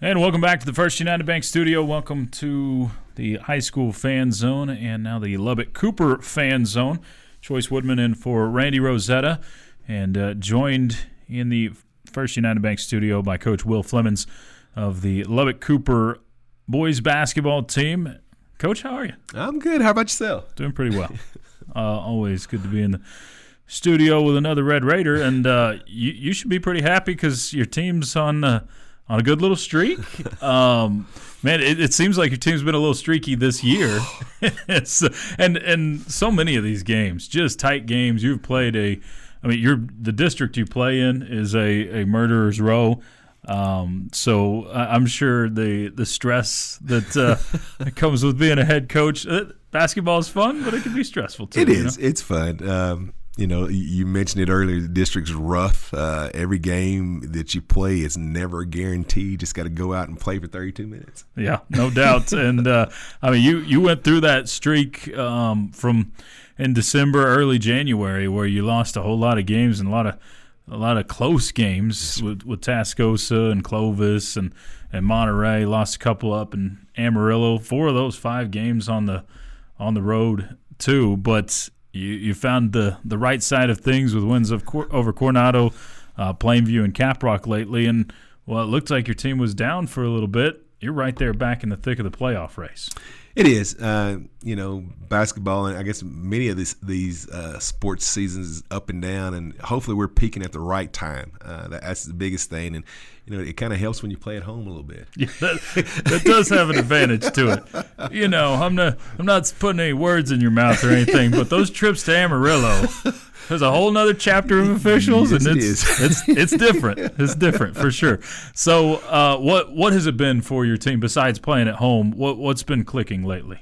And welcome back to the First United Bank Studio. Welcome to the high school fan zone and now the Lubbock Cooper fan zone. Chois Woodman in for Randy Rosetta, and joined in the First United Bank Studio by Coach Will Flemons of the Lubbock Cooper boys basketball team. Coach, how are you? I'm good. How about yourself? Doing pretty well. Always good to be in the studio with another Red Raider, and you should be pretty happy because your team's on a good little streak. Man, it seems like your team's been a little streaky this year. and so many of these games, just tight games. You've played the district you play in is a murderer's row. So I'm sure the stress that comes with being a head coach, basketball is fun, but it can be stressful too. It is. It's fun. You mentioned it earlier. The district's rough. Every game that you play is never guaranteed. You just got to go out and play for 32 minutes. Yeah, no doubt. And you went through that streak from in December, early January, where you lost a whole lot of games and a lot of close games with Tascosa and Clovis and Monterey. Lost a couple up in Amarillo. 4 of those 5 games on the road too, but. You found the right side of things with wins over Coronado, Plainview, and Caprock lately. And, well, it looked like your team was down for a little bit. You're right there back in the thick of the playoff race. It is. Basketball, and I guess many of these sports seasons is up and down, and hopefully we're peaking at the right time. That's the biggest thing. And, it kind of helps when you play at home a little bit. Yeah, that does have an advantage to it. I'm not putting any words in your mouth or anything, but those trips to Amarillo, there's a whole nother chapter of officials, yes, and it's different. It's different for sure. So, what has it been for your team besides playing at home? What's been clicking lately?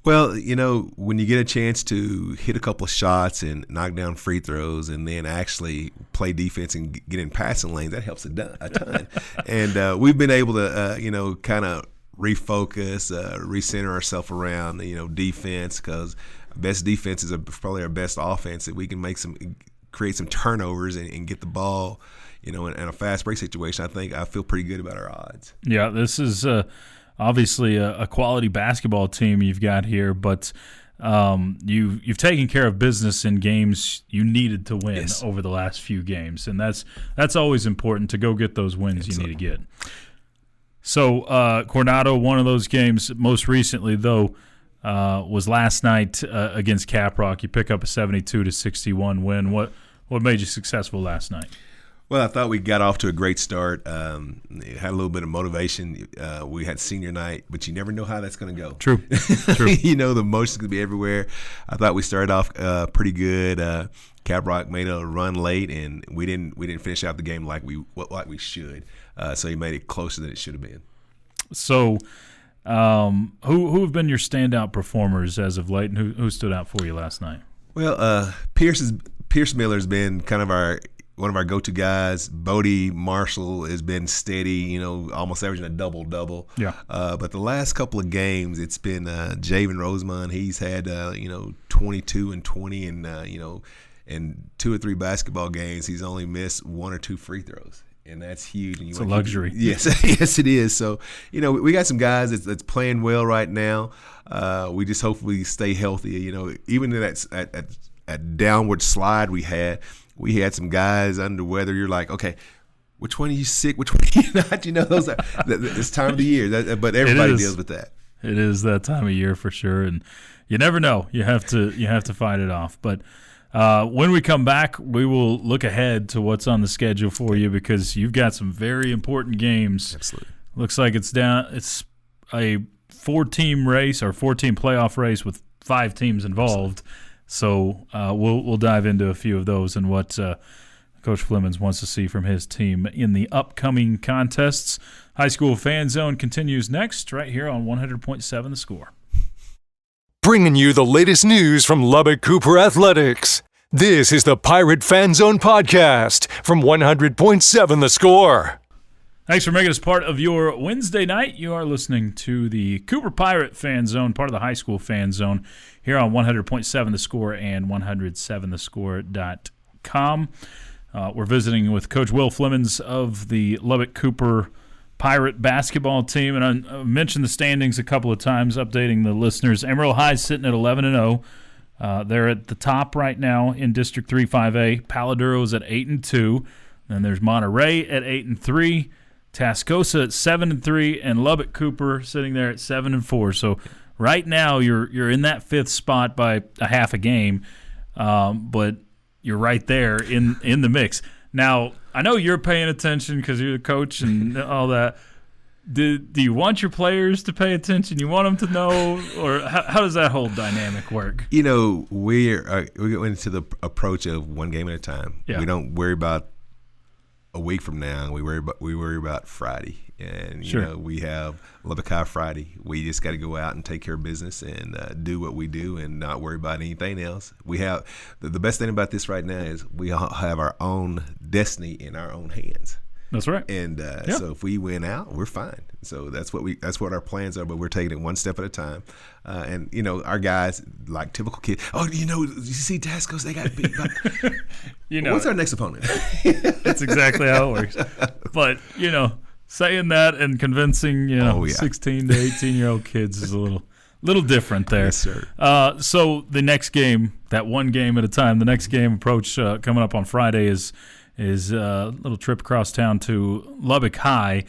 Well, when you get a chance to hit a couple of shots and knock down free throws and then actually play defense and get in passing lanes, that helps a ton. And we've been able to, kind of refocus, recenter ourselves around, defense, because best defense is probably our best offense. That we can create some turnovers and get the ball, in a fast break situation. I feel pretty good about our odds. Yeah, this is obviously a quality basketball team you've got here, but you've taken care of business in games you needed to win over the last few games, and that's always important to go get those wins you need to get. So Coronado, one of those games most recently, though, was last night against Caprock. You pick up a 72-61 win. What made you successful last night? Well, I thought we got off to a great start. Had a little bit of motivation. We had senior night, but you never know how that's going to go. True. The emotions could be everywhere. I thought we started off pretty good. Caprock made a run late, and we didn't finish out the game like we should. So he made it closer than it should have been. So, who have been your standout performers as of late, and who stood out for you last night? Well, Pierce Miller's been kind of one of our go-to guys. Bodie Marshall has been steady, almost averaging a double-double. Yeah. But the last couple of games, it's been Javen Rosemond. He's had 22 and 20, and in 2 or 3 basketball games, he's only missed 1 or 2 free throws. And that's huge. And it's a luxury. Yes, yes, it is. So, we got some guys that's playing well right now. We just hopefully stay healthy. Even in that downward slide we had some guys under weather. You're like, okay, which one are you sick? Which one are you not? Those are this time of the year. But everybody deals with that. It is that time of year for sure, and you never know. You have to fight it off. But when we come back, we will look ahead to what's on the schedule for you, because you've got some very important games. Absolutely. Looks like it's a 4-team race or 4-team playoff race with 5 teams involved. So we'll dive into a few of those and what Coach Flemons wants to see from his team in the upcoming contests. High School Fan Zone continues next right here on 100.7 The Score. Bringing you the latest news from Lubbock Cooper Athletics. This is the Pirate Fan Zone podcast from 100.7 The Score. Thanks for making us part of your Wednesday night. You are listening to the Cooper Pirate Fan Zone, part of the High School Fan Zone, here on 100.7 The Score and 107thescore.com. We're visiting with Coach Will Flemons of the Lubbock Cooper Pirate basketball team, and I mentioned the standings a couple of times, updating the listeners. Emerald High sitting at 11-0. They're at the top right now in District 3 5A. Paladuro's at 8-2. Then there's Monterey at 8-3. Tascosa at 7-3, and Lubbock Cooper sitting there at 7-4. So right now you're in that fifth spot by a half a game, but you're right there in the mix. Now I know you're paying attention because you're the coach and all that. Do you want your players to pay attention? You want them to know, or how does that whole dynamic work? We go into the approach of one game at a time. Yeah. We don't worry about a week from now. We worry about Friday, and Sure. We have Lubbock High Friday. We just got to go out and take care of business and do what we do and not worry about anything else. We have the best thing about this right now is we all have our own destiny in our own hands. That's right. And so if we win out, we're fine. So that's what our plans are. But we're taking it one step at a time. And our guys, like typical kids. Oh, you see Tascos? They got beat. What's our next opponent? That's exactly how it works. But saying that and convincing 16 to 18-year-old kids is a little different there. Yes, sir. So the next game, that one game at a time. The next game approach coming up on Friday is a little trip across town to Lubbock High.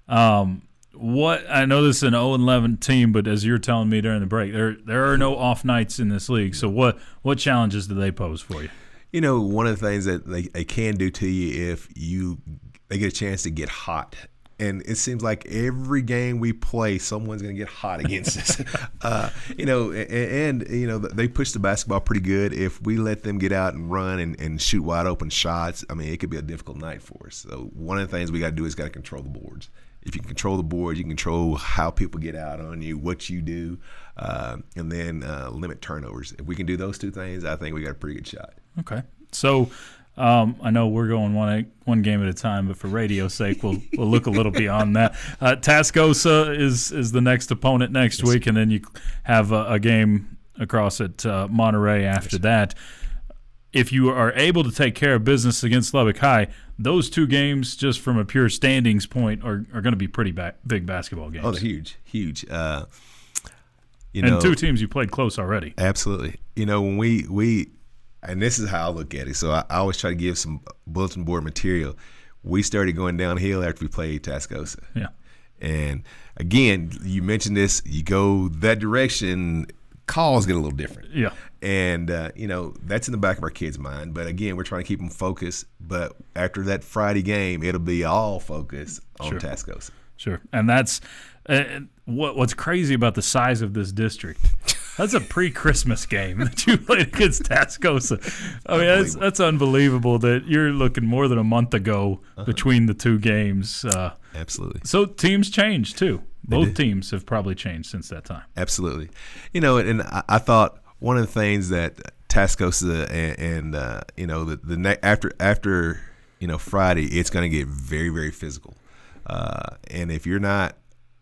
I know this is an 0-11 team, but as you're telling me during the break, there are no off nights in this league. So what challenges do they pose for you? One of the things that they can do to you if they get a chance to get hot. And it seems like every game we play, someone's going to get hot against us. They push the basketball pretty good. If we let them get out and run and shoot wide open shots, it could be a difficult night for us. So one of the things we got to do is got to control the boards. If you can control the boards, you can control how people get out on you, what you do, and then limit turnovers. If we can do those two things, I think we got a pretty good shot. Okay. So I know we're going one game at a time, but for radio's sake, we'll look a little beyond that. Tascosa is the next opponent next week, and then you have a game across at Monterey after that. If you are able to take care of business against Lubbock High, those two games, just from a pure standings point, are going to be pretty big basketball games. Oh, they're huge. And two teams you played close already. Absolutely. When we and this is how I look at it. So I always try to give some bulletin board material. We started going downhill after we played Tascosa. Yeah. And again, you mentioned this. You go that direction, calls get a little different. Yeah. And that's in the back of our kids' mind. But again, we're trying to keep them focused. But after that Friday game, it'll be all focused on Tascosa. Sure. And that's what's crazy about the size of this district. That's a pre-Christmas game that you played against Tascosa. That's unbelievable that you're looking more than a month ago between the two games. Absolutely. So teams change too. Both teams have probably changed since that time. Absolutely. And I thought one of the things that Tascosa and after Friday, it's going to get very, very physical. And if you're not,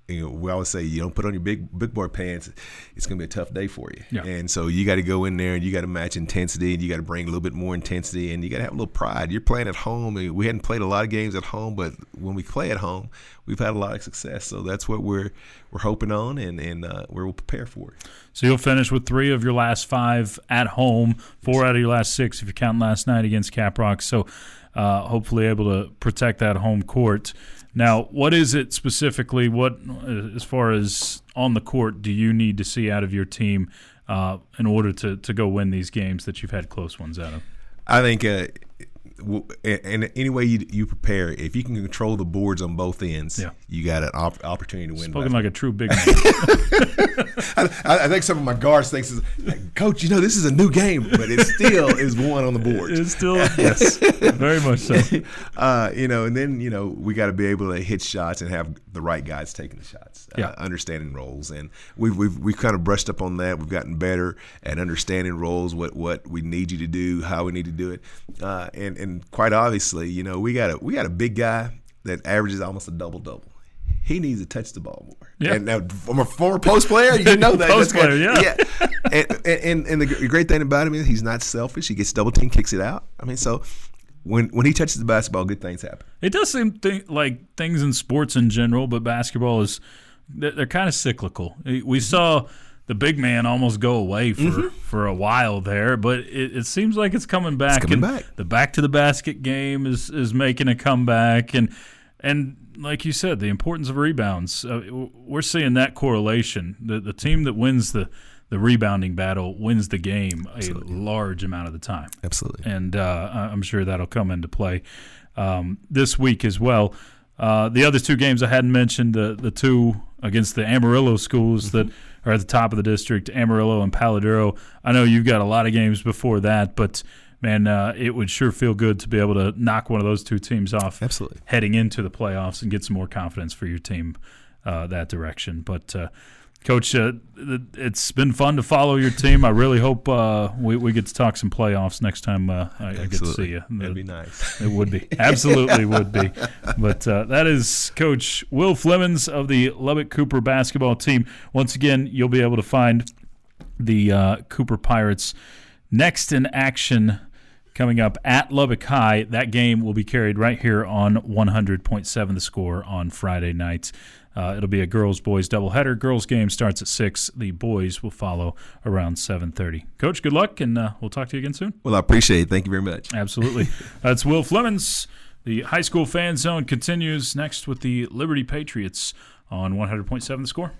we always say you don't put on your big boy pants, it's going to be a tough day for you. Yeah. And so you got to go in there and you got to match intensity and you got to bring a little bit more intensity and you got to have a little pride. You're playing at home. We hadn't played a lot of games at home, but when we play at home, we've had a lot of success. So that's what we're hoping on and we'll prepare for it. So you'll finish with 3 of your last 5 at home, 4 out of your last 6 if you count last night against Caprock. So hopefully able to protect that home court. Now, what is it specifically, as far as on the court, do you need to see out of your team in order to go win these games that you've had close ones out of? I think and any way you prepare, if you can control the boards on both ends, you got an opportunity to win. Spoken like a true big man. I think some of my guards think, Coach, this is a new game, but it still is one on the board. It's still, yes, very much so. And then, we got to be able to hit shots and have the right guys taking the shots, understanding roles. And we've kind of brushed up on that. We've gotten better at understanding roles, what we need you to do, how we need to do it. And quite obviously, we got a big guy that averages almost a double-double. He needs to touch the ball more. Yeah. And now, from a former post player, you know that. Post player, yeah. And the great thing about him is he's not selfish. He gets double team, kicks it out. So when he touches the basketball, good things happen. It does seem like things in sports in general, but basketball they're kind of cyclical. We saw the big man almost go away for a while there, but it seems like it's coming back. It's coming back. The back to the basket game is making a comeback, and like you said, the importance of rebounds. We're seeing that correlation. The team that wins the rebounding battle wins the game Absolutely. A large amount of the time. Absolutely. And I'm sure that'll come into play this week as well. The other two games I hadn't mentioned, the two against the Amarillo schools that are at the top of the district, Amarillo and Paladuro. I know you've got a lot of games before that, but, man, it would sure feel good to be able to knock one of those two teams off Absolutely. Heading into the playoffs and get some more confidence for your team that direction. But, Coach, it's been fun to follow your team. I really hope we get to talk some playoffs next time I get to see you. That'd be nice. It would be. Absolutely would be. But that is Coach Will Flemons of the Lubbock Cooper basketball team. Once again, you'll be able to find the Cooper Pirates next in action coming up at Lubbock High. That game will be carried right here on 100.7 The Score on Friday night. It'll be a girls-boys doubleheader. Girls game starts at 6. The boys will follow around 7:30. Coach, good luck, and we'll talk to you again soon. Well, I appreciate it. Thank you very much. Absolutely. That's Will Flemons. The High School Fan Zone continues next with the Liberty Patriots on 100.7 The Score.